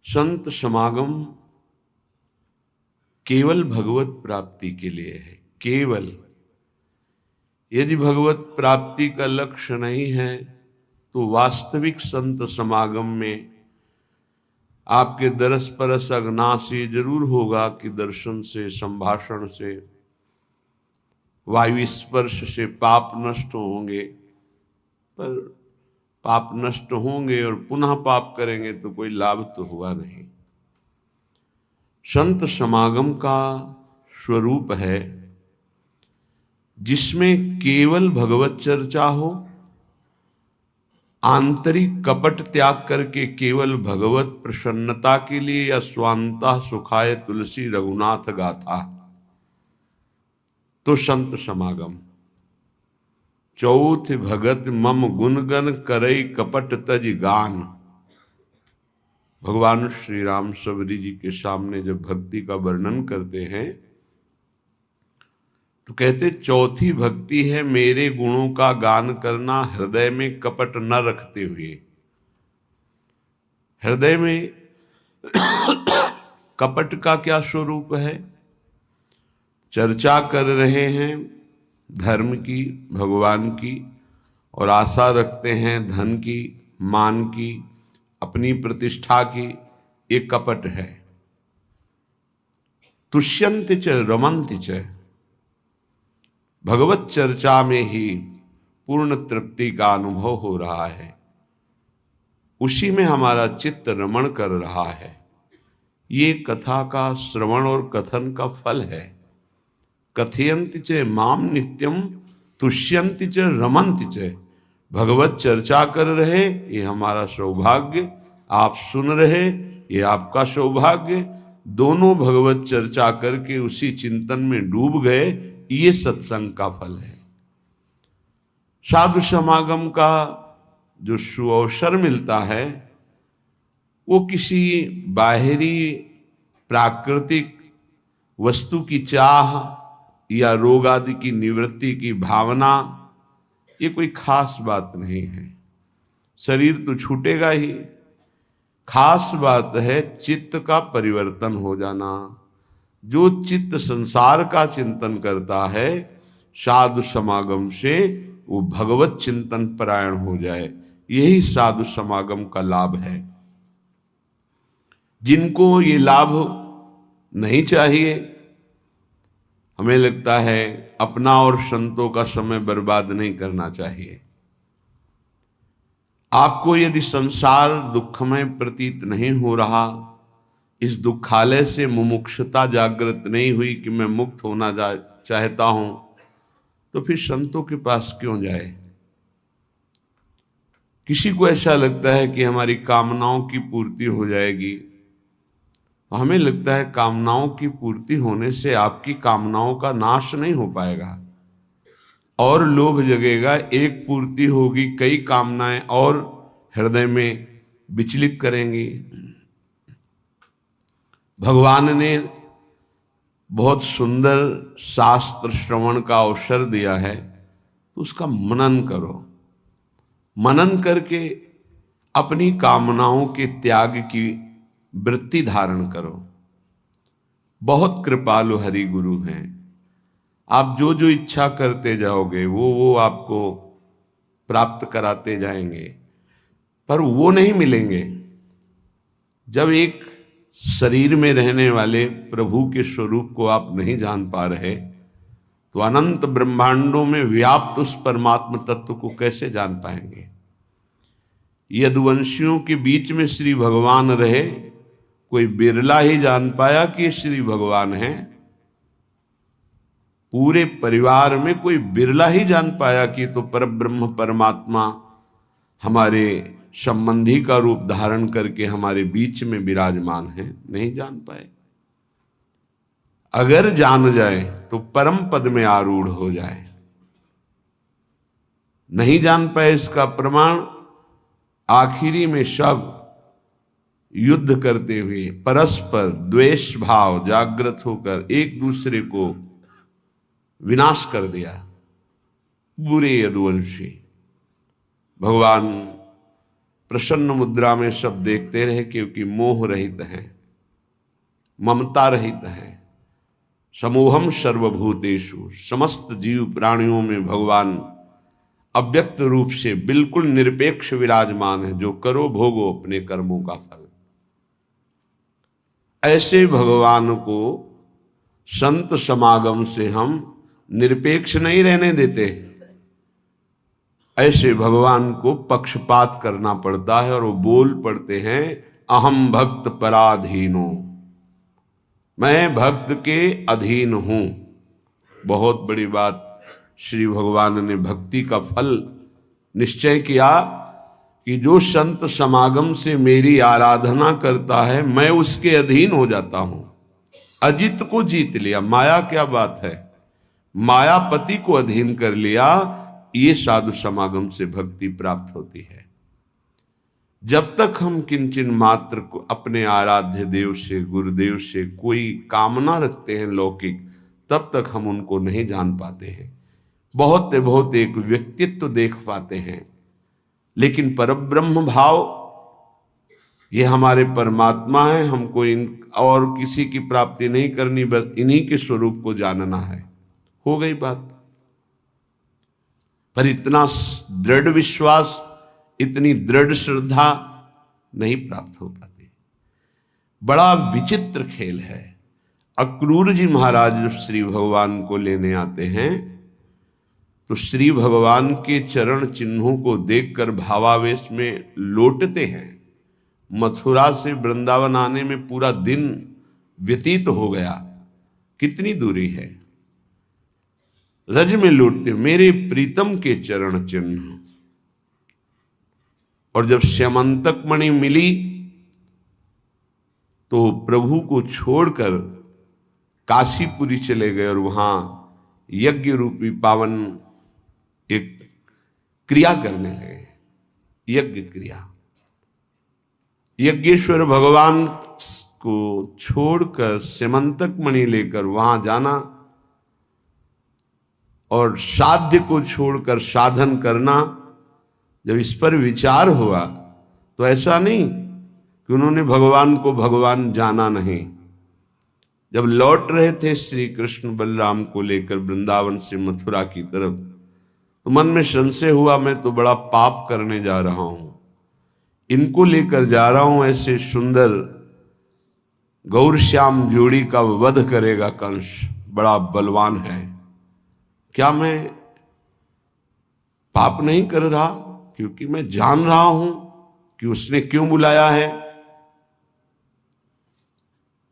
संत समागम केवल भगवत प्राप्ति के लिए है। केवल यदि भगवत प्राप्ति का लक्ष्य नहीं है तो वास्तविक संत समागम में आपके दरस परस अग्नासी जरूर होगा कि दर्शन से, संभाषण से, वायु स्पर्श से पाप नष्ट होंगे। पर पाप नष्ट होंगे और पुनः पाप करेंगे तो कोई लाभ तो हुआ नहीं। संत समागम का स्वरूप है जिसमें केवल भगवत चर्चा हो, आंतरिक कपट त्याग करके केवल भगवत प्रसन्नता के लिए या स्वांता सुखाय तुलसी रघुनाथ गाथा, तो संत समागम। चौथ भगत मम गुणगन करई कपट तज गान। भगवान श्री राम सबरी जी के सामने जब भक्ति का वर्णन करते हैं तो कहते चौथी भक्ति है मेरे गुणों का गान करना हृदय में कपट न रखते हुए। हृदय में कपट का क्या स्वरूप है? चर्चा कर रहे हैं धर्म की, भगवान की, और आशा रखते हैं धन की, मान की, अपनी प्रतिष्ठा की। ये कपट है। तुष्यन्ति च रमन्ति च, भगवत चर्चा में ही पूर्ण तृप्ति का अनुभव हो रहा है, उसी में हमारा चित्त रमण कर रहा है। ये कथा का श्रवण और कथन का फल है। कथयन्ति च माम नित्यम तुष्यन्ति च रमन्ति च। भगवत चर्चा कर रहे, ये हमारा सौभाग्य। आप सुन रहे, ये आपका सौभाग्य। दोनों भगवत चर्चा करके उसी चिंतन में डूब गए, ये सत्संग का फल है। साधु समागम का जो सुअवसर मिलता है वो किसी बाहरी प्राकृतिक वस्तु की चाह या रोग आदि की निवृत्ति की भावना, ये कोई खास बात नहीं है। शरीर तो छूटेगा ही। खास बात है चित्त का परिवर्तन हो जाना। जो चित्त संसार का चिंतन करता है, साधु समागम से वो भगवत चिंतन परायण हो जाए, यही साधु समागम का लाभ है। जिनको ये लाभ नहीं चाहिए, हमें लगता है अपना और संतों का समय बर्बाद नहीं करना चाहिए। आपको यदि संसार दुखमय प्रतीत नहीं हो रहा, इस दुखालय से मुमुक्षुता जागृत नहीं हुई कि मैं मुक्त होना चाहता हूं, तो फिर संतों के पास क्यों जाए? किसी को ऐसा लगता है कि हमारी कामनाओं की पूर्ति हो जाएगी, तो हमें लगता है कामनाओं की पूर्ति होने से आपकी कामनाओं का नाश नहीं हो पाएगा, और लोभ जगेगा। एक पूर्ति होगी, कई कामनाएं और हृदय में विचलित करेंगी। भगवान ने बहुत सुंदर शास्त्र श्रवण का अवसर दिया है, तो उसका मनन करो। मनन करके अपनी कामनाओं के त्याग की वृत्ति धारण करो। बहुत कृपालु हरि गुरु हैं। आप जो जो इच्छा करते जाओगे वो आपको प्राप्त कराते जाएंगे, पर वो नहीं मिलेंगे। जब एक शरीर में रहने वाले प्रभु के स्वरूप को आप नहीं जान पा रहे, तो अनंत ब्रह्मांडों में व्याप्त उस परमात्म तत्व को कैसे जान पाएंगे? यदुवंशियों के बीच में श्री भगवान रहे, कोई बिरला ही जान पाया कि ये श्री भगवान हैं। पूरे परिवार में कोई बिरला ही जान पाया कि तो परब्रह्म परमात्मा हमारे संबंधी का रूप धारण करके हमारे बीच में विराजमान है। नहीं जान पाए। अगर जान जाए तो परम पद में आरूढ़ हो जाए। नहीं जान पाए, इसका प्रमाण आखिरी में सब युद्ध करते हुए परस्पर द्वेष भाव जागृत होकर एक दूसरे को विनाश कर दिया। बुरे यदुवंशी भगवान प्रसन्न मुद्रा में सब देखते रहे, क्योंकि मोह रहित हैं, ममता रहित हैं। समूहम सर्वभूतेषु, समस्त जीव प्राणियों में भगवान अव्यक्त रूप से बिल्कुल निरपेक्ष विराजमान है, जो करो भोगो अपने कर्मों का फल। ऐसे भगवान को संत समागम से हम निरपेक्ष नहीं रहने देते। ऐसे भगवान को पक्षपात करना पड़ता है, और वो बोल पड़ते हैं अहम भक्त पराधीनो, मैं भक्त के अधीन हूं। बहुत बड़ी बात, श्री भगवान ने भक्ति का फल निश्चय किया कि जो संत समागम से मेरी आराधना करता है, मैं उसके अधीन हो जाता हूं। अजित को जीत लिया, माया क्या बात है, मायापति को अधीन कर लिया। ये साधु समागम से भक्ति प्राप्त होती है। जब तक हम किंचन मात्र को अपने आराध्य देव से, गुरुदेव से कोई कामना रखते हैं लौकिक, तब तक हम उनको नहीं जान पाते हैं। बहुत बहुत एक व्यक्तित्व देख पाते हैं, लेकिन परब्रह्म भाव ये हमारे परमात्मा है। हमको इन और किसी की प्राप्ति नहीं करनी, बस इन्हीं के स्वरूप को जानना है। हो गई बात। पर इतना दृढ़ विश्वास, इतनी दृढ़ श्रद्धा नहीं प्राप्त हो पाती। बड़ा विचित्र खेल है। अक्रूर जी महाराज जब श्री भगवान को लेने आते हैं, तो श्री भगवान के चरण चिन्हों को देखकर भावावेश में लौटते हैं। मथुरा से वृंदावन आने में पूरा दिन व्यतीत हो गया, कितनी दूरी है। रज में लौटते, मेरे प्रीतम के चरण चिन्ह। और जब श्यामंतक मणि मिली, तो प्रभु को छोड़कर काशीपुरी चले गए, और वहां यज्ञ रूपी पावन एक क्रिया करने लगे, यज्ञ क्रिया। यज्ञेश्वर भगवान को छोड़कर श्यामंतक मणि लेकर वहां जाना, और साध्य को छोड़कर साधन करना। जब इस पर विचार हुआ, तो ऐसा नहीं कि उन्होंने भगवान को भगवान जाना नहीं। जब लौट रहे थे श्री कृष्ण बलराम को लेकर वृंदावन से मथुरा की तरफ, तो मन में संशय हुआ, मैं तो बड़ा पाप करने जा रहा हूं। इनको लेकर जा रहा हूं, ऐसे सुंदर गौरश्याम जोड़ी का वध करेगा कंस, बड़ा बलवान है। क्या मैं पाप नहीं कर रहा? क्योंकि मैं जान रहा हूं कि उसने क्यों बुलाया है।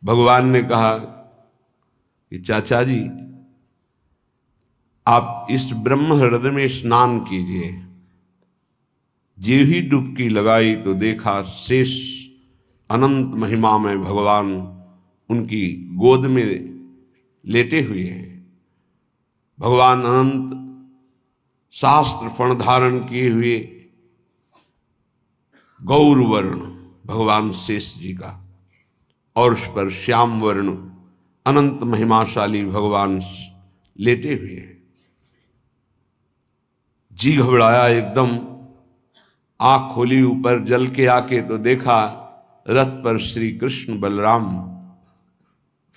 भगवान ने कहा कि चाचा जी, आप इस ब्रह्म हृदय में स्नान कीजिए। जे ही डुबकी लगाई तो देखा शेष अनंत महिमा में भगवान उनकी गोद में लेटे हुए हैं। भगवान अनंत शास्त्र फण धारण किए हुए गौर वर्ण भगवान शेष जी का, और उस पर श्याम वर्ण अनंत महिमाशाली भगवान लेटे हुए हैं। जी घबराया एकदम, आंख खोली ऊपर जल के आके, तो देखा रथ पर श्री कृष्ण बलराम।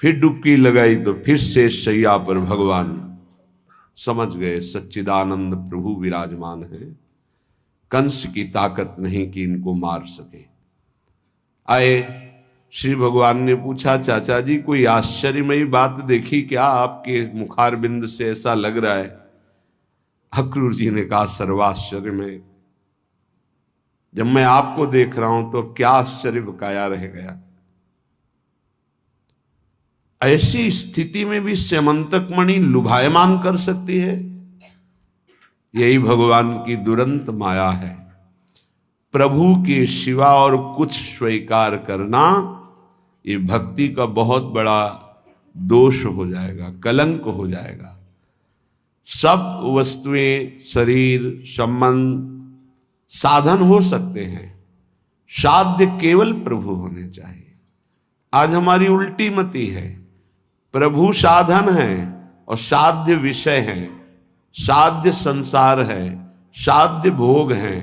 फिर डुबकी लगाई तो फिर शेष शैया पर भगवान। समझ गए सच्चिदानंद प्रभु विराजमान है, कंस की ताकत नहीं कि इनको मार सके। आए, श्री भगवान ने पूछा, चाचा जी कोई आश्चर्यमयी बात देखी क्या? आपके मुखारबिंद से ऐसा लग रहा है। अक्रूर जी ने कहा, सर्वाश्चर्यमय। जब मैं आपको देख रहा हूं तो क्या आश्चर्य बकाया रह गया। ऐसी स्थिति में भी श्यामंतक मणि लुभायमान कर सकती है। यही भगवान की दुरंत माया है। प्रभु के सिवा और कुछ स्वीकार करना, ये भक्ति का बहुत बड़ा दोष हो जाएगा, कलंक हो जाएगा। सब वस्तुएं, शरीर, संबंध साधन हो सकते हैं, साध्य केवल प्रभु होने चाहिए। आज हमारी उल्टी मति है, प्रभु साधन है और साध्य विषय है, साध्य संसार है, साध्य भोग है।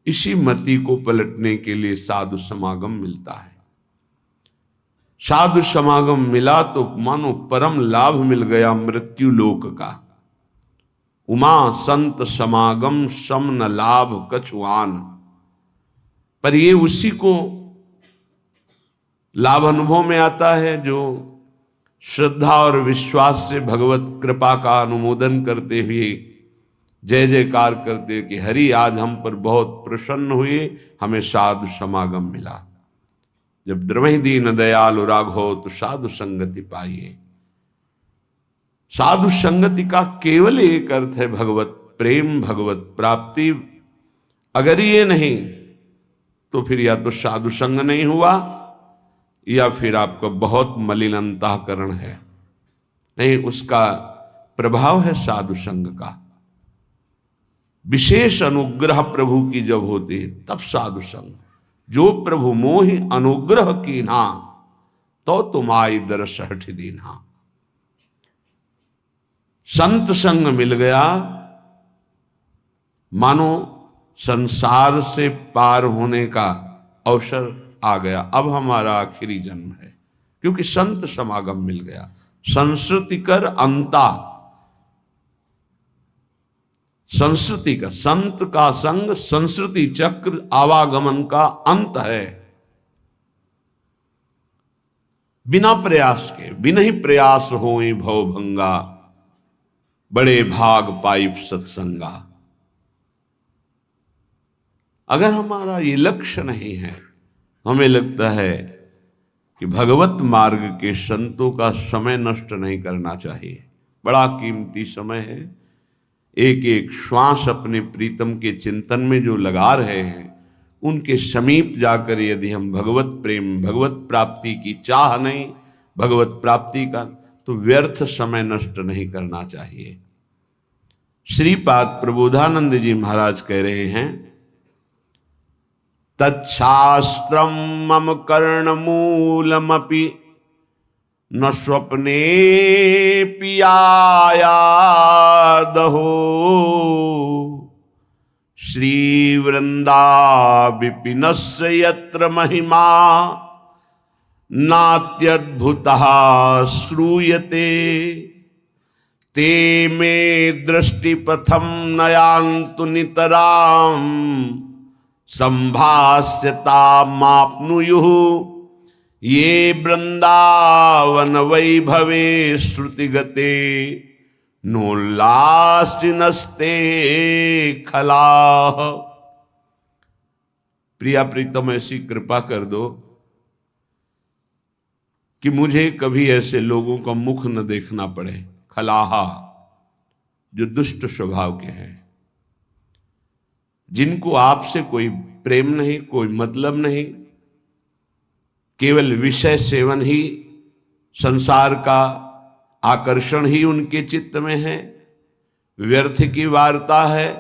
इसी मति को पलटने के लिए साधु समागम मिलता है। साधु समागम मिला तो मानो परम लाभ मिल गया मृत्यु लोक का। उमा संत समागम सम न लाभ कछुआन। पर ये उसी को लाभ अनुभव में आता है जो श्रद्धा और विश्वास से भगवत कृपा का अनुमोदन करते हुए जय जयकार करते कि हरि आज हम पर बहुत प्रसन्न हुए, हमें साधु समागम मिला। जब द्रवहि दीन दयालु राघव तो साधु संगति पाइए। साधु संगति का केवल एक अर्थ है भगवत प्रेम, भगवत प्राप्ति। अगर ये नहीं तो फिर या तो साधु संग नहीं हुआ या फिर आपका बहुत मलिन अंतःकरण है, नहीं उसका प्रभाव है साधु संग का। विशेष अनुग्रह प्रभु की जब होती है तब साधु संग। जो प्रभु मोहि अनुग्रह कीन्हा तो तुम आई दरस हठ दीन्हा। संत संग मिल गया मानो संसार से पार होने का अवसर आ गया। अब हमारा आखिरी जन्म है, क्योंकि संत समागम मिल गया। संस्कृति कर अंता, संस्कृति का, संत का संग संस्कृति चक्र आवागमन का अंत है। बिना प्रयास के, बिना ही प्रयास होई भव भंगा, बड़े भाग पाइप सत्संगा। अगर हमारा ये लक्ष्य नहीं है, हमें लगता है कि भगवत मार्ग के संतों का समय नष्ट नहीं करना चाहिए। बड़ा कीमती समय है। एक एक श्वास अपने प्रीतम के चिंतन में जो लगा रहे हैं, उनके समीप जाकर यदि हम भगवत प्रेम, भगवत प्राप्ति की चाह नहीं, भगवत प्राप्ति का, तो व्यर्थ समय नष्ट नहीं करना चाहिए। श्रीपाद प्रबोधानंद जी महाराज कह रहे हैं, तच्छास्त्रम मम कर्णमूलमपि न स्वप्ने पियायादहो। श्री वृंदा विपिनस्य यत्र महिमा नात्यद्भुतः श्रूयते। ते मे दृष्टिपथम नयान्तु नितराम संभास्यता माप्नुयुः। ये वृंदावन वैभवे श्रुतिगते नोल्लासिनस्ते खलाः। प्रिया प्रीतम ऐसी कृपा कर दो कि मुझे कभी ऐसे लोगों का मुख न देखना पड़े, खलाहा, जो दुष्ट स्वभाव के हैं, जिनको आपसे कोई प्रेम नहीं, कोई मतलब नहीं, केवल विषय सेवन ही, संसार का आकर्षण ही उनके चित्त में है, व्यर्थ की वार्ता है।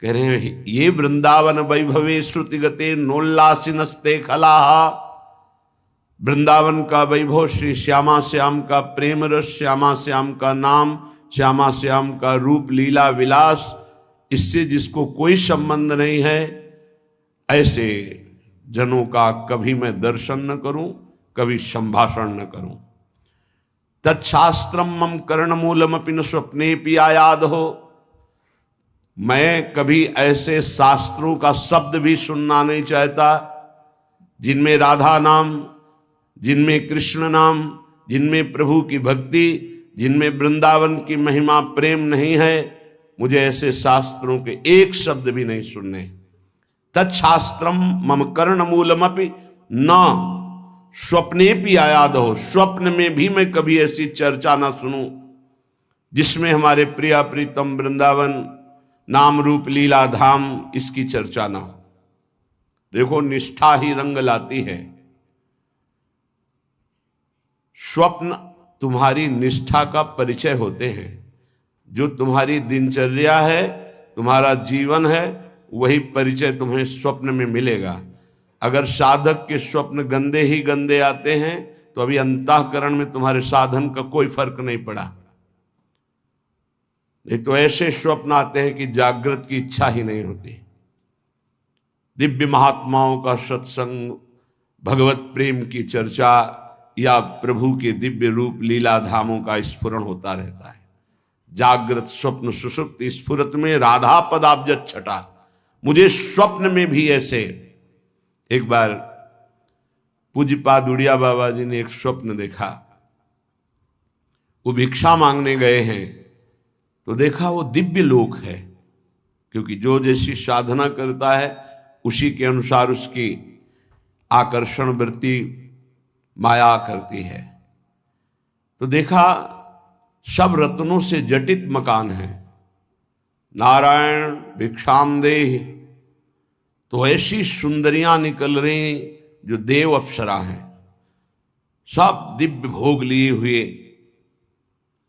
कह रहे हैं ये वृंदावन वैभवे श्रुतिगते नोल्लासिनस्ते खलाहा। वृंदावन का वैभव, श्री श्यामा श्याम का प्रेम रस, श्यामा श्याम का नाम, श्यामा श्याम का रूप, लीला विलास, इससे जिसको कोई संबंध नहीं है, ऐसे जनों का कभी मैं दर्शन न करूं, कभी संभाषण न करूं। तच्छास्त्रम मम कर्णमूलमपि न स्वप्ने पियायाद हो। मैं कभी ऐसे शास्त्रों का शब्द भी सुनना नहीं चाहता जिनमें राधा नाम, जिनमें कृष्ण नाम, जिनमें प्रभु की भक्ति, जिनमें वृंदावन की महिमा प्रेम नहीं है। मुझे ऐसे शास्त्रों के एक शब्द भी नहीं सुनने। तच्छास्त्रम मम कर्णमूलमपि न स्वप्नेपि आयाद हो। स्वप्न में भी मैं कभी ऐसी चर्चा ना सुनूं जिसमें हमारे प्रिया प्रीतम वृंदावन नाम रूप लीला धाम इसकी चर्चा ना हो। देखो, निष्ठा ही रंग लाती है। स्वप्न तुम्हारी निष्ठा का परिचय होते हैं। जो तुम्हारी दिनचर्या है, तुम्हारा जीवन है, वही परिचय तुम्हें स्वप्न में मिलेगा। अगर साधक के स्वप्न गंदे ही गंदे आते हैं तो अभी अंतःकरण में तुम्हारे साधन का कोई फर्क नहीं पड़ा। नहीं तो ऐसे स्वप्न आते हैं कि जागृत की इच्छा ही नहीं होती। दिव्य महात्माओं का सत्संग, भगवत प्रेम की चर्चा या प्रभु के दिव्य रूप लीला धामों का स्फुरण होता रहता है। जागृत स्वप्न सुषुप्ति स्फुरत में राधा पदाब्ज छटा। मुझे स्वप्न में भी ऐसे, एक बार पूज्यपाद उड़िया बाबा जी ने एक स्वप्न देखा। वो भिक्षा मांगने गए हैं तो देखा वो दिव्य लोक है, क्योंकि जो जैसी साधना करता है उसी के अनुसार उसकी आकर्षण वृत्ति माया करती है। तो देखा सब रत्नों से जटित मकान है। नारायण भिक्षाम देहि, तो ऐसी सुंदरियां निकल रही जो देव अप्सरा हैं, सब दिव्य भोग लिए हुए,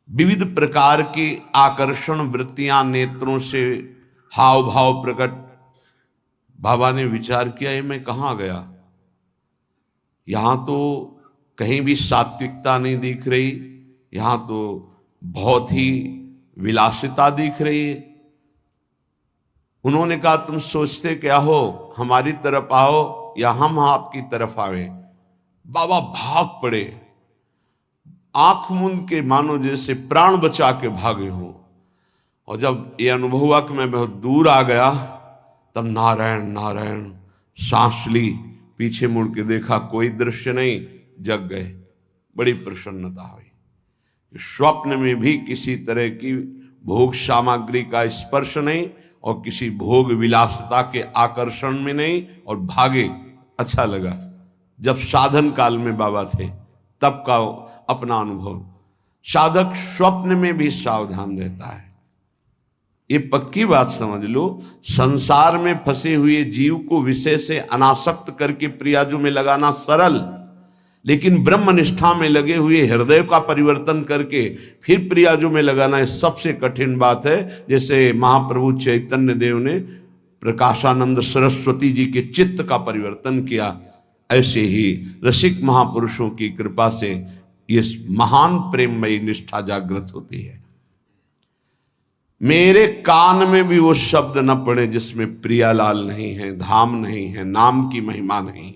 विविध प्रकार की आकर्षण वृत्तियां नेत्रों से हाव भाव प्रकट। बाबा ने विचार किया, ये मैं कहाँ गया? यहां तो कहीं भी सात्विकता नहीं दिख रही, यहां तो बहुत ही विलासिता दिख रही है। उन्होंने कहा, तुम सोचते क्या हो, हमारी तरफ आओ या हम आपकी तरफ आवे? बाबा भाग पड़े, आंख मूंद के मानो जैसे प्राण बचा के भागे हो। और जब ये अनुभव हुआ कि मैं बहुत दूर आ गया, तब नारायण नारायण सांस ली, पीछे मुड़ के देखा कोई दृश्य नहीं, जग गए। बड़ी प्रसन्नता हुई। स्वप्न में भी किसी तरह की भोग सामग्री का स्पर्श नहीं और किसी भोग विलासता के आकर्षण में नहीं, और भागे। अच्छा लगा। जब साधन काल में बाबा थे तब का अपना अनुभव। साधक स्वप्न में भी सावधान रहता है। ये पक्की बात समझ लो, संसार में फंसे हुए जीव को विषय से अनासक्त करके प्रियाजू में लगाना सरल, लेकिन ब्रह्मनिष्ठा में लगे हुए हृदय का परिवर्तन करके फिर प्रियाजू में लगाना ये सबसे कठिन बात है। जैसे महाप्रभु चैतन्य देव ने प्रकाशानंद सरस्वती जी के चित्त का परिवर्तन किया, ऐसे ही रसिक महापुरुषों की कृपा से ये महान प्रेममयी निष्ठा जागृत होती है। मेरे कान में भी वो शब्द न पड़े जिसमें प्रियालाल नहीं है, धाम नहीं है, नाम की महिमा नहीं।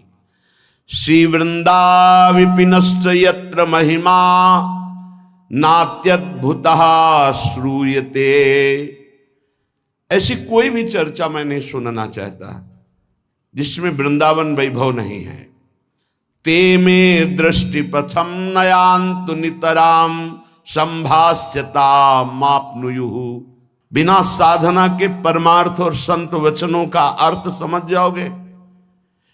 श्री वृंदा विपिनश्च यत्र महिमा नात्यद्भुतः श्रूयते। ऐसी कोई भी चर्चा मैं नहीं सुनना चाहता जिसमें वृंदावन वैभव नहीं है। ते में दृष्टि पथम नयांतु नितराम संभाष्यता मापनुयुहु। बिना साधना के परमार्थ और संत वचनों का अर्थ समझ जाओगे।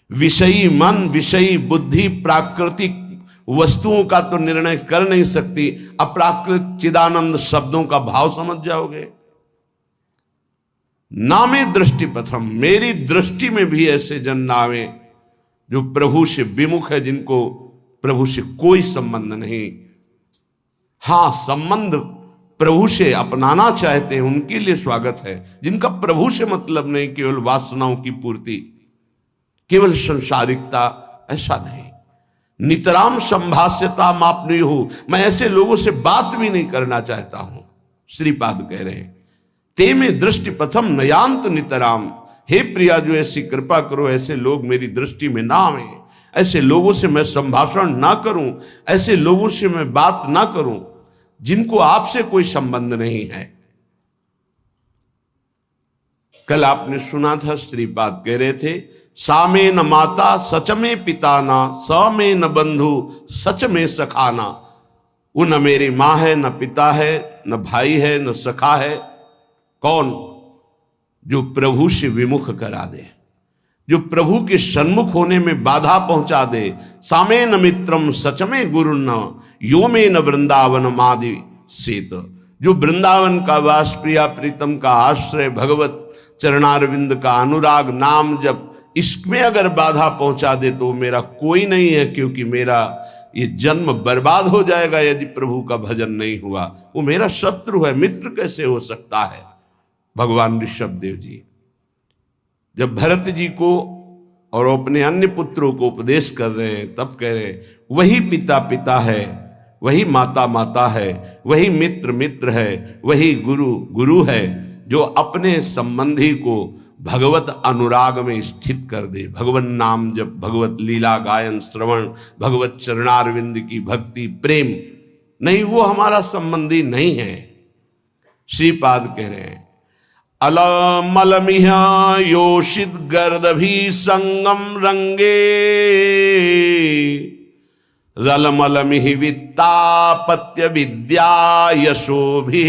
विषयी मन, विषयी बुद्धि प्राकृतिक वस्तुओं का तो निर्णय कर नहीं सकती, अप्राकृत चिदानंद शब्दों का भाव समझ जाओगे। नामे दृष्टि पथम, मेरी दृष्टि में भी ऐसे जन नावे जो प्रभु से विमुख है, जिनको प्रभु से कोई संबंध नहीं। हां, संबंध प्रभु से अपनाना चाहते हैं उनके लिए स्वागत है। जिनका प्रभु से मतलब नहीं, केवल वासनाओं की पूर्ति, केवल संसारिकता, ऐसा नहीं। नितराम संभाष्यता मापनी हो, मैं ऐसे लोगों से बात भी नहीं करना चाहता हूं। श्रीपाद कह रहे हैं, ते में दृष्टि पथम नयांत नितराम। हे प्रिया, जो ऐसी कृपा करो, ऐसे लोग मेरी दृष्टि में ना आवे, ऐसे लोगों से मैं संभाषण ना करूं, ऐसे लोगों से मैं बात ना करूं जिनको आपसे कोई संबंध नहीं है। कल आपने सुना था, श्रीपाद कह रहे थे, सा में न माता सच में पिता ना, स में न बंधु सच में सखाना। वो न मेरी माँ है, न पिता है, न भाई है, न सखा है। कौन? जो प्रभु से विमुख करा दे, जो प्रभु के सन्मुख होने में बाधा पहुंचा दे। सामे न मित्रम सच में गुरु न, यो में न वृंदावन मादि सेत। जो वृंदावन का वास, प्रिया प्रीतम का आश्रय, भगवत चरणारविंद का अनुराग, नाम जब, इसमें अगर बाधा पहुंचा दे तो मेरा कोई नहीं है, क्योंकि मेरा ये जन्म बर्बाद हो जाएगा यदि प्रभु का भजन नहीं हुआ। वो मेरा शत्रु है, मित्र कैसे हो सकता है? भगवान ऋषभदेव जी जब भरत जी को और अपने अन्य पुत्रों को उपदेश कर रहे हैं, तब कह रहे हैं, वही पिता पिता है, वही माता माता है, वही मित्र मित्र है, वही गुरु गुरु है, जो अपने संबंधी को भगवत अनुराग में स्थित कर दे। भगवत नाम जब, भगवत लीला गायन श्रवण, भगवत चरणारविंद की भक्ति प्रेम, नहीं वो हमारा संबंधी नहीं है। श्रीपाद कह रहे हैं अलमलमिह योषित गर्दभी संगम रंगे, रलमलमिह वित्तापत्य विद्या यशोभि,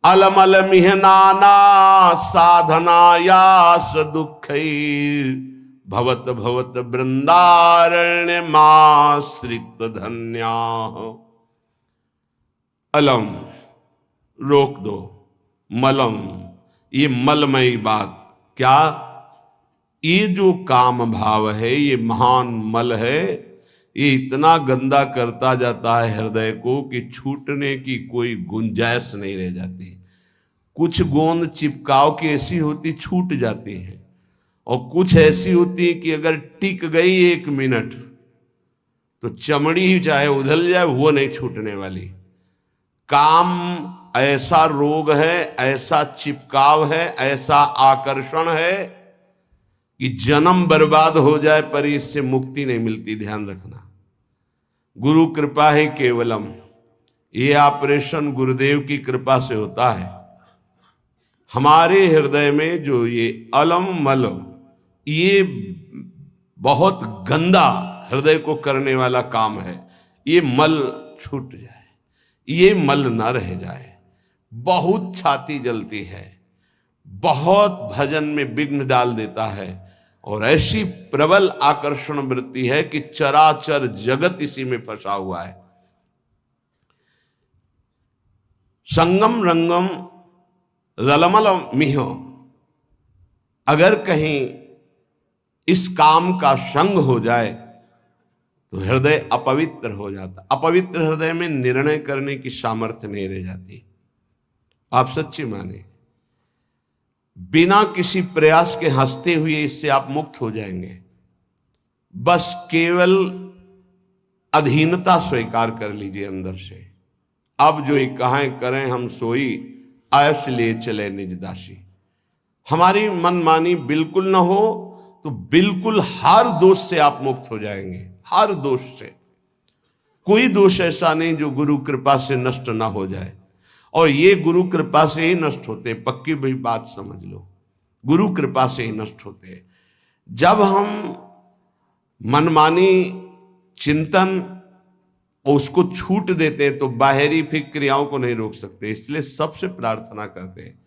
अलमलमिह नाना साधनायास दुःखैर्, भवत भवत वृंदारण्य माश्रित धन्या। अलम रोक दो, मलम ये मलमयी बात, क्या ये जो काम भाव है ये महान मल है, ये इतना गंदा करता जाता है हृदय को कि छूटने की कोई गुंजाइश नहीं रह जाती। कुछ गोंद चिपकाव की ऐसी होती छूट जाती है, और कुछ ऐसी होती है कि अगर टिक गई 1 मिनट तो चमड़ी ही चाहे उधल जाए वो नहीं छूटने वाली। काम ऐसा रोग है, ऐसा चिपकाव है, ऐसा आकर्षण है कि जन्म बर्बाद हो जाए पर इससे मुक्ति नहीं मिलती। ध्यान रखना, गुरु कृपा है केवलम, ये ऑपरेशन गुरुदेव की कृपा से होता है। हमारे हृदय में जो ये अलम मलम, ये बहुत गंदा हृदय को करने वाला काम है। ये मल छूट जाए, ये मल न रह जाए। बहुत छाती जलती है, बहुत भजन में विघ्न डाल देता है, और ऐसी प्रबल आकर्षण वृत्ति है कि चराचर जगत इसी में फंसा हुआ है। संगम रंगम रलमल मिहो, अगर कहीं इस काम का संग हो जाए तो हृदय अपवित्र हो जाता। अपवित्र हृदय में निर्णय करने की सामर्थ्य नहीं रह जाती। आप सच्ची माने, बिना किसी प्रयास के हंसते हुए इससे आप मुक्त हो जाएंगे। बस केवल अधीनता स्वीकार कर लीजिए अंदर से। अब जो कहें करें हम सोई, आयस ले चले निज दासी। हमारी मनमानी बिल्कुल न हो तो बिल्कुल हर दोष से आप मुक्त हो जाएंगे। हर दोष से, कोई दोष ऐसा नहीं जो गुरु कृपा से नष्ट ना हो जाए, और ये गुरु कृपा से ही नष्ट होते। पक्की भाई बात समझ लो, गुरु कृपा से ही नष्ट होते। जब हम मनमानी चिंतन उसको छूट देते हैं तो बाहरी फिर क्रियाओं को नहीं रोक सकते। इसलिए सबसे प्रार्थना करते हैं,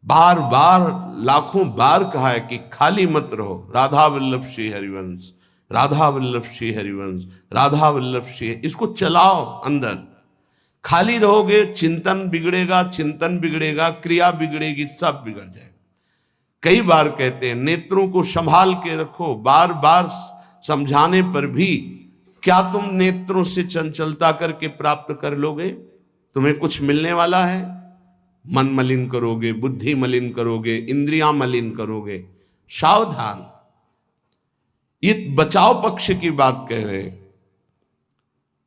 बार बार लाखों बार कहा है कि खाली मत रहो। राधा वल्लभ श्री हरिवंश, राधा वल्लभ श्री हरिवंश, राधा वल्लभ श्री, इसको चलाओ अंदर। खाली रहोगे चिंतन बिगड़ेगा, चिंतन बिगड़ेगा, क्रिया बिगड़ेगी, सब बिगड़ जाएगा। कई बार कहते हैं नेत्रों को संभाल के रखो। बार बार समझाने पर भी क्या तुम नेत्रों से चंचलता करके प्राप्त कर लोगे? तुम्हें कुछ मिलने वाला है? मन मलिन करोगे, बुद्धि मलिन करोगे, इंद्रियां मलिन करोगे। सावधान, ये बचाव पक्ष की बात कह रहे हैं।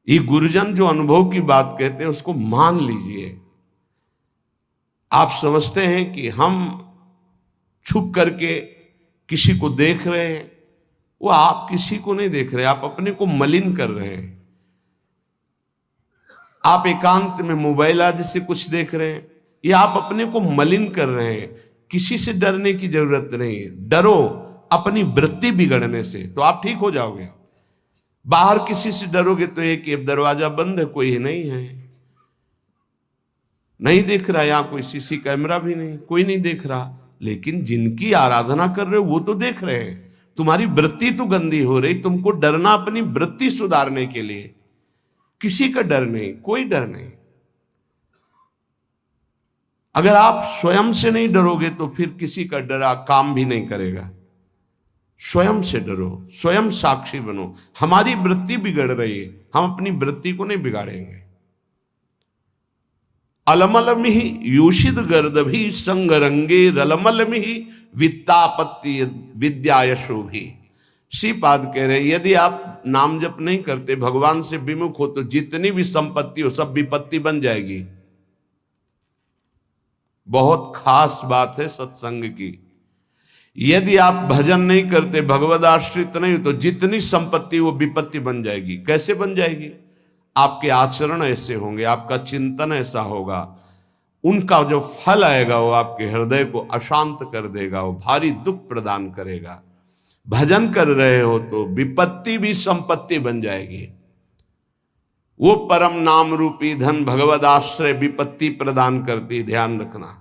ये गुरुजन जो अनुभव की बात कहते हैं उसको मान लीजिए। आप समझते हैं कि हम छुप करके किसी को देख रहे हैं, वो आप किसी को नहीं देख रहे, आप अपने को मलिन कर रहे हैं। आप एकांत में मोबाइल आदि से कुछ देख रहे हैं, ये आप अपने को मलिन कर रहे हैं। किसी से डरने की जरूरत नहीं है। डरो अपनी वृत्ति बिगड़ने से तो आप ठीक हो जाओगे। बाहर किसी से डरोगे तो एक दरवाजा बंद है, कोई नहीं है, नहीं देख रहा, यहां कोई सीसी कैमरा भी नहीं, कोई नहीं देख रहा। लेकिन जिनकी आराधना कर रहे हो वो तो देख रहे हैं। तुम्हारी वृत्ति तो गंदी हो रही। तुमको डरना अपनी वृत्ति सुधारने के लिए, किसी का डर नहीं, कोई डर नहीं। अगर आप स्वयं से नहीं डरोगे तो फिर किसी का डरा काम भी नहीं करेगा। स्वयं से डरो, स्वयं साक्षी बनो। हमारी वृत्ति बिगड़ रही है, हम अपनी वृत्ति को नहीं बिगाड़ेंगे। अलमलमिहि यूषित गर्दभी संगरंगे, रलमलमिहि वित्तापत्ति विद्या यशोभी। श्रीपाद कह रहे यदि आप नाम जप नहीं करते, भगवान से विमुख हो, तो जितनी भी संपत्ति हो सब विपत्ति बन जाएगी। बहुत खास बात है सत्संग की। यदि आप भजन नहीं करते, भगवद आश्रित नहीं, तो जितनी संपत्ति वो विपत्ति बन जाएगी। कैसे बन जाएगी? आपके आचरण ऐसे होंगे, आपका चिंतन ऐसा होगा, उनका जो फल आएगा वो आपके हृदय को अशांत कर देगा, वो भारी दुख प्रदान करेगा। भजन कर रहे हो तो विपत्ति भी संपत्ति बन जाएगी। वो परम नाम रूपी धन भगवद आश्रय विपत्ति प्रदान करती, ध्यान रखना।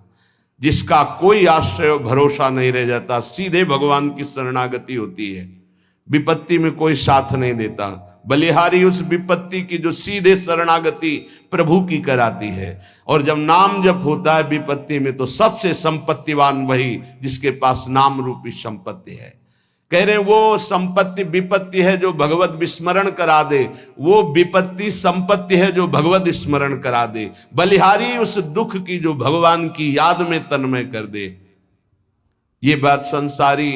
जिसका कोई आश्रय भरोसा नहीं रह जाता, सीधे भगवान की शरणागति होती है, विपत्ति में कोई साथ नहीं देता। बलिहारी उस विपत्ति की जो सीधे शरणागति प्रभु की कराती है। और जब नाम जप होता है विपत्ति में, तो सबसे संपत्तिवान वही जिसके पास नाम रूपी संपत्ति है। कह रहे वो संपत्ति विपत्ति है जो भगवत विस्मरण करा दे, वो विपत्ति संपत्ति है जो भगवत स्मरण करा दे। बलिहारी उस दुख की जो भगवान की याद में तन्मय कर दे। ये बात संसारी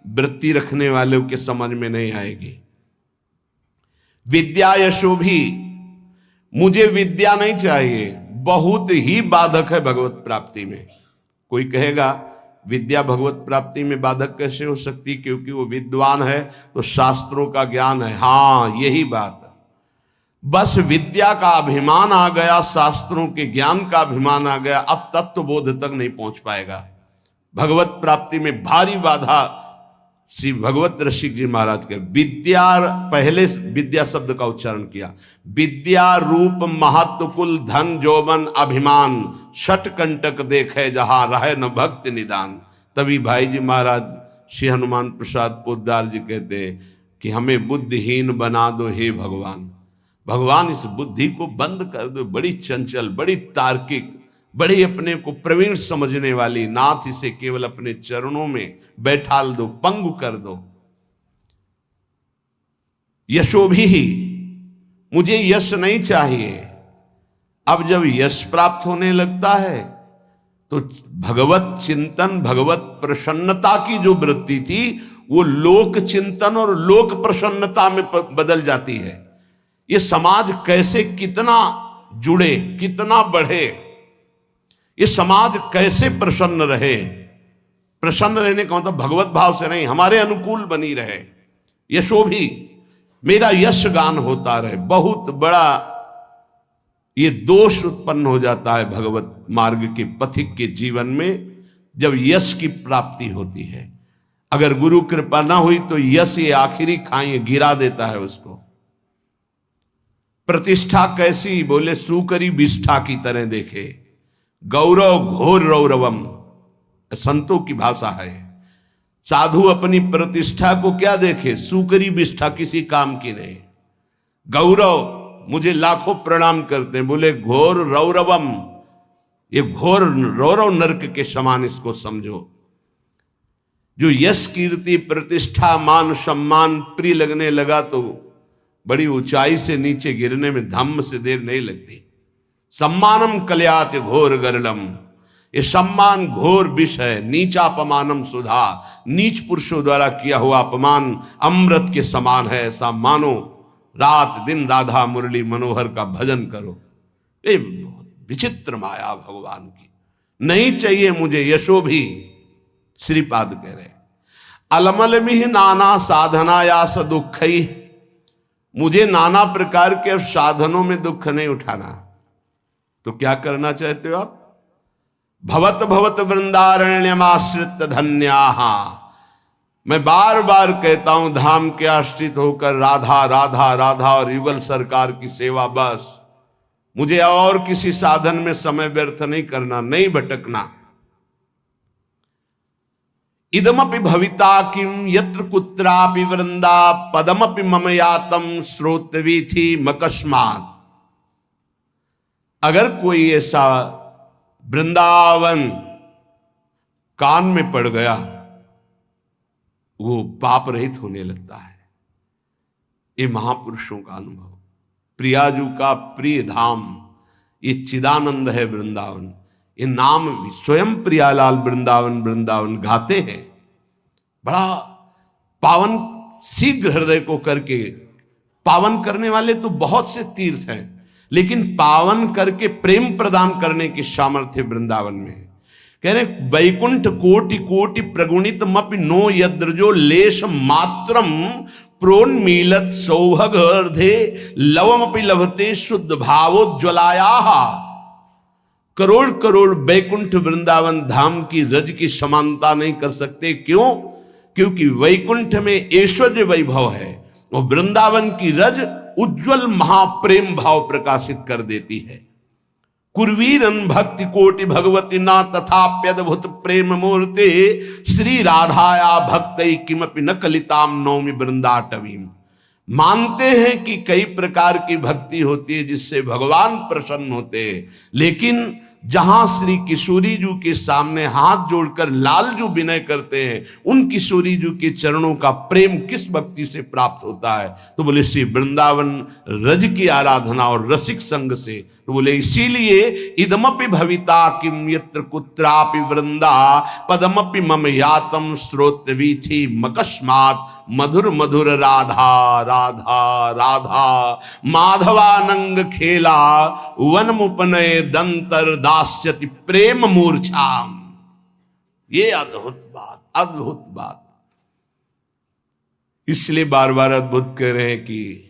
वृत्ति रखने वालों के समझ में नहीं आएगी। विद्या यशो भी, मुझे विद्या नहीं चाहिए, बहुत ही बाधक है भगवत प्राप्ति में। कोई कहेगा विद्या भगवत प्राप्ति में बाधक कैसे हो सकती, क्योंकि वो विद्वान है तो शास्त्रों का ज्ञान है। हाँ, यही बात है। बस विद्या का अभिमान आ गया, शास्त्रों के ज्ञान का अभिमान आ गया, अब तत्व बोध तक नहीं पहुंच पाएगा। भगवत प्राप्ति में भारी बाधा श्री भगवत ऋषिक जी महाराज के विद्या, पहले विद्या शब्द का उच्चारण किया। विद्या रूप महत्व कुल धन जोबन अभिमान, छठ कंटक देखे जहां रहे न भक्त निदान। तभी भाई जी महाराज श्री हनुमान प्रसाद पोद्दार जी कहते कि हमें बुद्धिहीन बना दो हे भगवान। भगवान इस बुद्धि को बंद कर दो, बड़ी चंचल, बड़ी तार्किक, बड़ी अपने को प्रवीण समझने वाली। नाथ इसे केवल अपने चरणों में बैठाल दो, पंगु कर दो। यशो भी, मुझे यश नहीं चाहिए। अब जब यश प्राप्त होने लगता है तो भगवत चिंतन, भगवत प्रसन्नता की जो वृत्ति थी वो लोक चिंतन और लोक प्रसन्नता में बदल जाती है। ये समाज कैसे कितना जुड़े, कितना बढ़े, ये समाज कैसे प्रसन्न रहे। प्रसन्न रहने का मतलब भगवत भाव से नहीं, हमारे अनुकूल बनी रहे। यशो भी, मेरा यश गान होता रहे। बहुत बड़ा ये दोष उत्पन्न हो जाता है भगवत मार्ग के पथिक के जीवन में, जब यश की प्राप्ति होती है। अगर गुरु कृपा ना हुई तो यश ये आखिरी खाई गिरा देता है उसको। प्रतिष्ठा कैसी, बोले सूकरी विष्ठा की तरह देखे। गौरव घोर रौरवम, संतों की भाषा है। साधु अपनी प्रतिष्ठा को क्या देखे, सूकरी विष्ठा, किसी काम की नहीं। गौरव, मुझे लाखों प्रणाम करते हैं, बोले घोर रौरवम, ये घोर रौरव नरक के समान इसको समझो। जो यश कीर्ति प्रतिष्ठा मान सम्मान प्रिय लगने लगा तो बड़ी ऊंचाई से नीचे गिरने में धम्म से देर नहीं लगती। सम्मानम कल्यात घोर गरलम, ये सम्मान घोर विष है। नीचापमानम सुधा, नीच पुरुषों द्वारा किया हुआ अपमान अमृत के समान है। ऐसा मानो रात दिन राधा मुरली मनोहर का भजन करो। ये बहुत विचित्र माया भगवान की। नहीं चाहिए मुझे यशो भी। श्रीपाद कह रहे अलमल मिह नाना साधनायास दुखई, मुझे नाना प्रकार के साधनों में दुख नहीं उठाना। तो क्या करना चाहते हो आप? भवत भवत वृंदारण्यमाश्रित धन्याहा, मैं बार बार कहता हूं धाम के आश्रित होकर राधा राधा राधा और युगल सरकार की सेवा बस। मुझे और किसी साधन में समय व्यर्थ नहीं करना, नहीं भटकना। इदमपि भविता किम यत्र कुत्रापि वृंदा पदमपि मम यातम श्रोतवीथि मकस्मात्। अगर कोई ऐसा वृंदावन कान में पड़ गया, वो पाप रहित होने लगता है। ये महापुरुषों का अनुभव। प्रियाजू का प्रिय धाम, ये चिदानंद है वृंदावन। ये नाम भी स्वयं प्रियालाल वृंदावन वृंदावन गाते हैं। बड़ा पावन, शीघ्र हृदय को करके पावन करने वाले तो बहुत से तीर्थ हैं, लेकिन पावन करके प्रेम प्रदान करने की सामर्थ्य वृंदावन में है। कह रहे वैकुंठ कोटि कोटि प्रगुणित मपि नो यद्रजो लेश मात्रम प्रोन्मीलत सौभग अर्धे लवमपि लभते शुद्ध भावोज्ज्वलाया। करोड़ करोड़ वैकुंठ वृंदावन धाम की रज की समानता नहीं कर सकते। क्यों? क्योंकि वैकुंठ में ऐश्वर्य वैभव है और वृंदावन की रज उज्जवल महाप्रेम भाव प्रकाशित कर देती है। कुर्वीरन भक्ति कोटि भगवती ना तथाप्यद्भुत प्रेम मूर्ते श्री राधाया भक्तै किमपि न कलिताम नौमि वृंदाटवीम। मानते हैं कि कई प्रकार की भक्ति होती है जिससे भगवान प्रसन्न होते हैं, लेकिन जहां श्री किशोरी जी के सामने हाथ जोड़कर लाल जो विनय करते हैं, उन किशोरी जी के चरणों का प्रेम किस भक्ति से प्राप्त होता है? तो बोले श्री वृंदावन रज की आराधना और रसिक संग से। तो बोले इसीलिए इदमपि भविता किम यत्र कुत्रापि वृंदा पदमपि मम यातम श्रोतवीथि मकस्मात् मधुर मधुर राधा राधा राधा माधवानंग खेला वन मुपनय दंतर दास्यति प्रेम मूर्छाम। ये अद्भुत बात, अद्भुत बात। इसलिए बार बार अद्भुत कह रहे हैं कि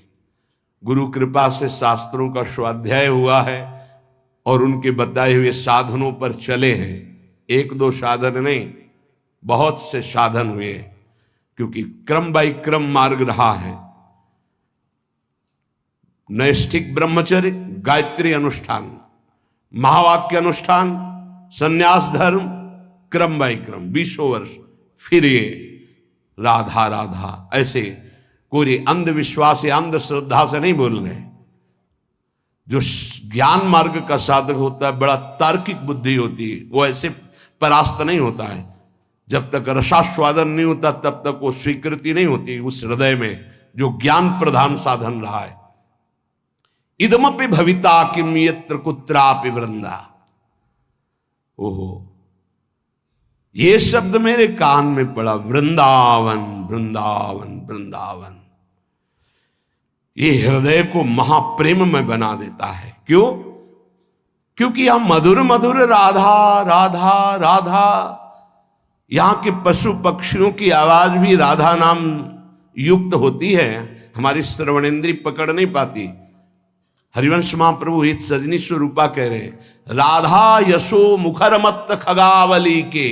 गुरु कृपा से शास्त्रों का स्वाध्याय हुआ है और उनके बताए हुए साधनों पर चले हैं। एक दो साधन नहीं, बहुत से साधन हुए हैं, क्योंकि क्रम बाई क्रम मार्ग रहा है। नैष्ठिक ब्रह्मचर्य, गायत्री अनुष्ठान, महावाक्य अनुष्ठान, संन्यास धर्म, क्रम बाई क्रम 20 वर्ष, फिर ये राधा राधा। ऐसे कोई अंधविश्वास या अंधश्रद्धा से नहीं बोल रहे। जो ज्ञान मार्ग का साधक होता है, बड़ा तार्किक बुद्धि होती है, वो ऐसे परास्त नहीं होता है। जब तक रसास्वादन नहीं होता तब तक वो स्वीकृति नहीं होती उस हृदय में जो ज्ञान प्रधान साधन रहा है। इदमपि भविता किम यत्र कुत्रापि वृंदा। ओहो, ये शब्द मेरे कान में पड़ा, वृंदावन वृंदावन वृंदावन। ये हृदय को महाप्रेम में बना देता है। क्यों? क्योंकि हम मधुर मधुर राधा राधा राधा। यहां के पशु पक्षियों की आवाज भी राधा नाम युक्त होती है, हमारी श्रवणेन्द्री पकड़ नहीं पाती। हरिवंश महाप्रभु हित सजनी स्वरूपा कह रहे, राधा यशो मुखर मत्त खगावली के।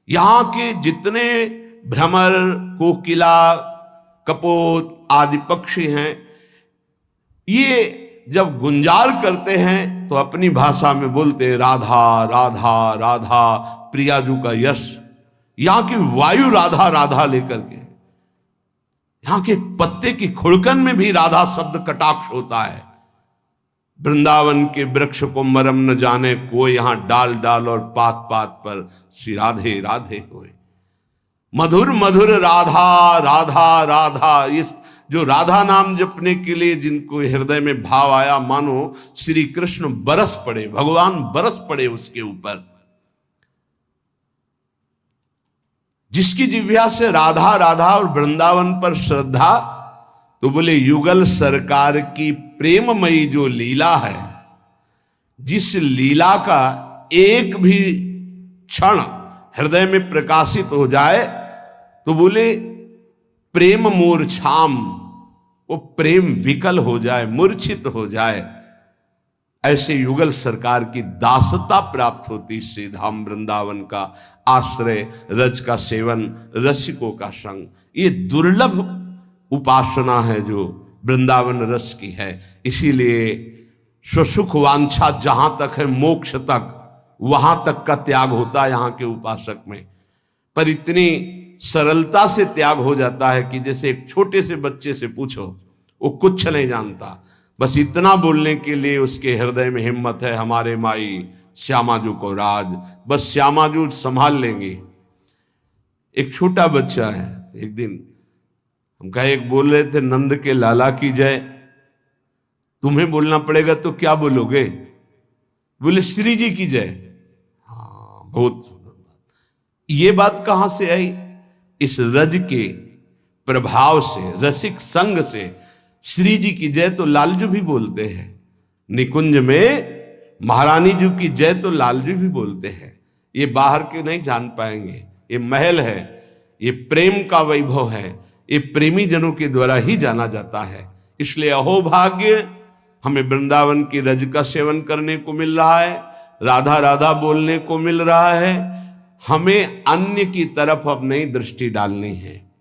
यहां के जितने भ्रमर, कोकिला, कपोत आदि पक्षी हैं, ये जब गुंजार करते हैं तो अपनी भाषा में बोलते हैं राधा राधा राधा, प्रियाजू का यश। यहां की वायु राधा राधा लेकर के, यहां के पत्ते की खुड़कन में भी राधा शब्द कटाक्ष होता है। वृंदावन के वृक्ष को मरम न जाने कोई, यहां डाल डाल और पात पात पर श्री राधे राधे होए। मधुर मधुर राधा राधा राधा। इस जो राधा नाम जपने के लिए जिनको हृदय में भाव आया, मानो श्री कृष्ण बरस पड़े, भगवान बरस पड़े उसके ऊपर। जिसकी जिह्वा से राधा राधा और वृंदावन पर श्रद्धा, तो बोले युगल सरकार की प्रेममयी जो लीला है, जिस लीला का एक भी क्षण हृदय में प्रकाशित हो जाए तो बोले प्रेम मूर्छाम, वो प्रेम विकल हो जाए, मूर्छित हो जाए। ऐसे युगल सरकार की दासता प्राप्त होती श्री धाम वृंदावन का आश्रय, रज का सेवन, रसिकों का संग। ये दुर्लभ उपासना है जो वृंदावन रस की है। इसीलिए स्वसुख वांछा जहां तक है, मोक्ष तक, वहां तक का त्याग होता है यहाँ के उपासक में। पर इतनी सरलता से त्याग हो जाता है कि जैसे एक छोटे से बच्चे से पूछो, वो कुछ नहीं जानता, बस इतना बोलने के लिए उसके हृदय में हिम्मत है, हमारे माई श्यामाजू को राज, बस श्यामाजू संभाल लेंगे। एक छोटा बच्चा है, एक दिन हम कहे, एक बोल रहे थे नंद के लाला की जय, तुम्हें बोलना पड़ेगा तो क्या बोलोगे? बोले श्री जी की जय। हाँ, बहुत ये बात कहां से आई? इस रज के प्रभाव से, रसिक संग से। श्री जी की जय तो लालजू भी बोलते हैं, निकुंज में महारानी जी की जय तो लालजू भी बोलते हैं। ये बाहर के नहीं जान पाएंगे। ये महल है, ये प्रेम का वैभव है, ये प्रेमी जनों के द्वारा ही जाना जाता है। इसलिए अहोभाग्य, हमें वृंदावन की रज का सेवन करने को मिल रहा है, राधा राधा बोलने को मिल रहा है। हमें अन्य की तरफ अब नहीं दृष्टि डालनी है।